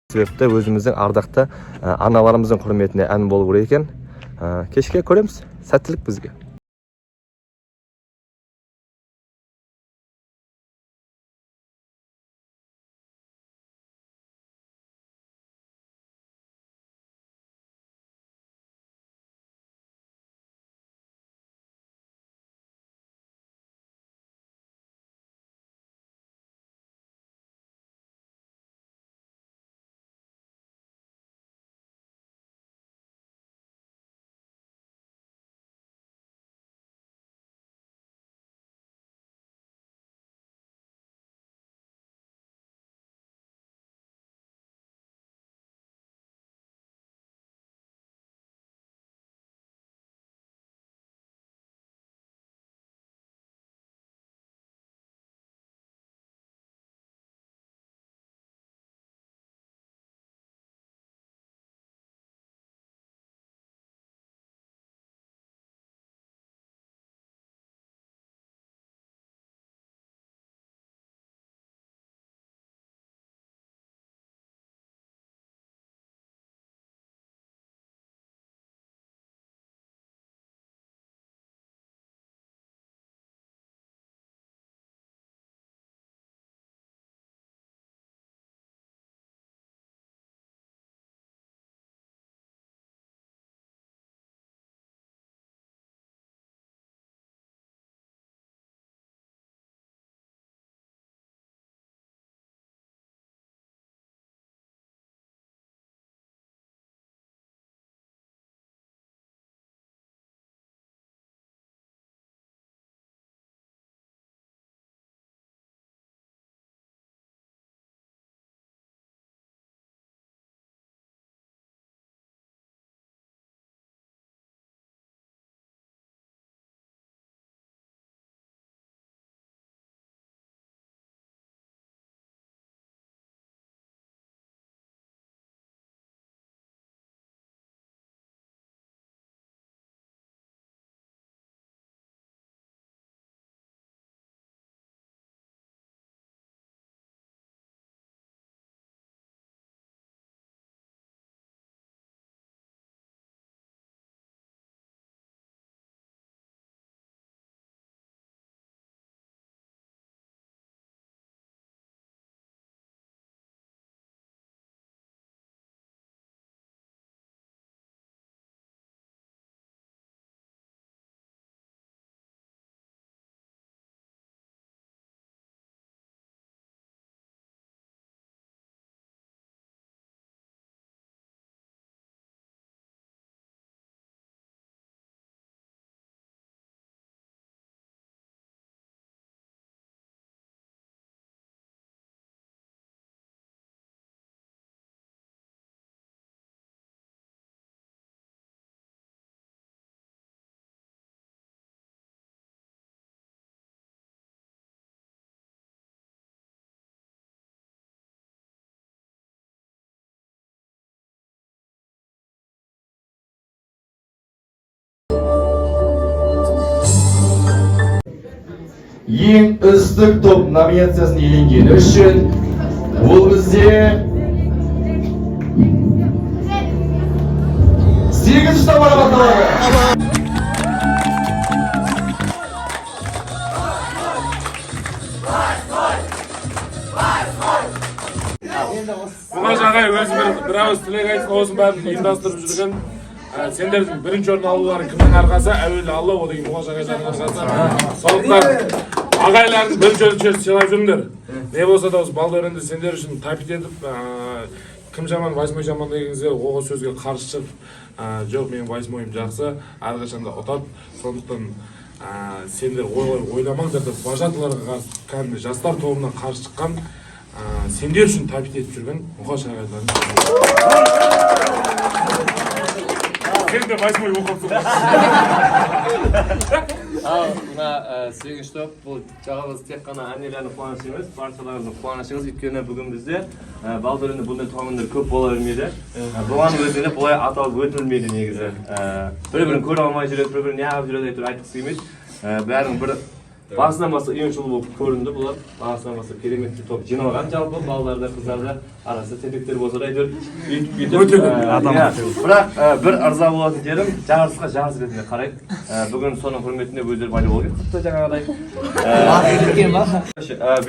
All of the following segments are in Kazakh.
себепті өзіміздің ардақты аналарымыздың құрметіне ән болу керек екен. Кешке көреміз. Сәттілік бізге. Ең үздік топ номинациясын иеленгені үшін ол бізде 8 штаб марапатталады. Бұлаш ағай өзі бір ауыз тілек айтсын, осының бәрін ұйымдастырып жүрген сендердің бірінші орын алулары кімнің арқасы? Әуелі Алла, одан кейін Бұлаш ағайлардың арқасы. Сондықтан ағайлардың бірінші сыйлап жүріңдер. Не болса да осы балдөрінде сендер үшін тапит етіп, кім жаман, восьмой жаман дегенде оғы сөзге қарсы шығып, жоқ, менің восьмойым жақсы, әрқашанда ұтады. Сондықтан сендер ойламаңдар деп вожатыларға кәдімгі жастар тобына қарсы шыққан сендер үшін тапит етіп жүрген Бұлаш ағайлардың. Сен де восьмой оқып мына 8 топ бұл жағымыз тек қана әнелердің қуанышы емес, баршаларыңыздың қуанышыңыз. Өйткені бүгін бізде балдөрінде бұндай туғандар көп бола бермейді. Бұған өзінде бұлай аталып өтілмейді негізі. Бір-бірін көре алмай жүреді, бір-бірін не алып жүреді айтып айтқысы келмейді. Бәрінің бір Basından basa oyunçulu болып көрінді бұлар. Basından basa керемет топ жиналған жалпы балаларда, қыздарда арасы тепектер болса да әйтеуір бүйтіп бірақ бір ырза болатын жерім жарысқа жарыс ретінде қарайды. Бүгін соның құрметіне өздері пайда болып кетті жаңағыдай.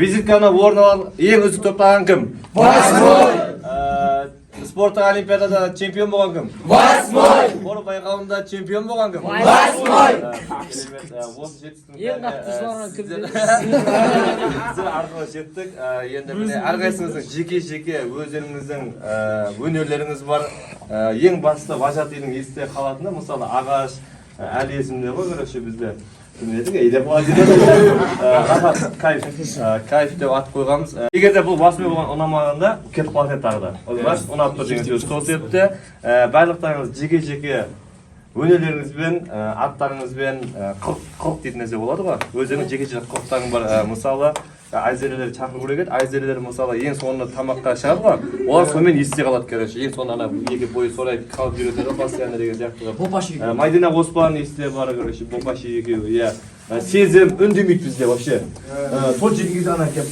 Визитканы орын алған ең үздік топтаған кім? Спорттық олимпиадада чемпион болған кім? Спор байқауында чемпион болған кім? Осы жетістігімізден сіздер арқылы жеттік. Енді міне әрқайсыңыздың жеке өздеріңіздің өнерлеріңіз бар. Ең басты вожат елдің есте қалатыны мысалы Ағаш, әлі есімде ғой, короче бізде. Кайф деп ат қойғанбыз. Егер де бұл басымен болған ұнамағанда кетіп қалатын еді тағы да. Ұнап тұр деген сөз. Сол себепті барлықтарыңыз жеке өнерлеріңізбен, аттарыңызбен қылық дейтін нәрсе болады ғой. Өздеріңіз жеке қылықтарың бар. Мысалы айзерлерді шақыру керек еді. Айзерлер мысалы ең соңында тамаққа шығады ғой. Олар сонымен есте қалады, короче. Ең соңында екі бойы сорай қалып жүретеді постоянно деген сияқты. Майдина Оспан есте бар, короче, Бопаши екеуі. Иә. Сезім үндемейді бізде вообще. Сол жерге ана келіп.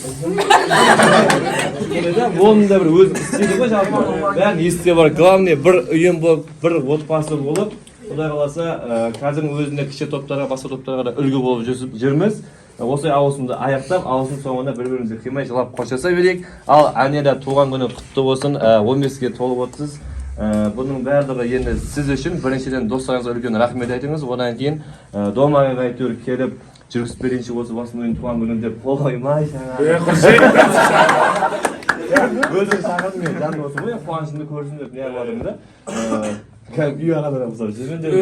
Оның да бір өз істейді ғой жалпы. Бәрін есте бар. Главное бір ұйым болып, бір отбасы болып, Құдай қаласа қазірдің өзінде кіші топтарға, басқа топтарға да үлгі болып жүрміз. Осы ауысымды аяқтап, ауысым соңында бір-бірімізге қимай жылап қоштаса берейік. Ал Анеля туған күні құтты болсын, 15-ге толып отырсыз. Бұның барлығы енді сіз үшін біріншіден достарыңызға үлкен рахмет айтыңыз. Одан кейін домаға әйтеуір келіп жүргізіп берейінші осы басымның туған күнім деп қол қоймай өзім шақырдым мен жан досым ғой, қуанышымды көрсін деп не қылдым да. Үй ағадан мысалы жүрмін деп.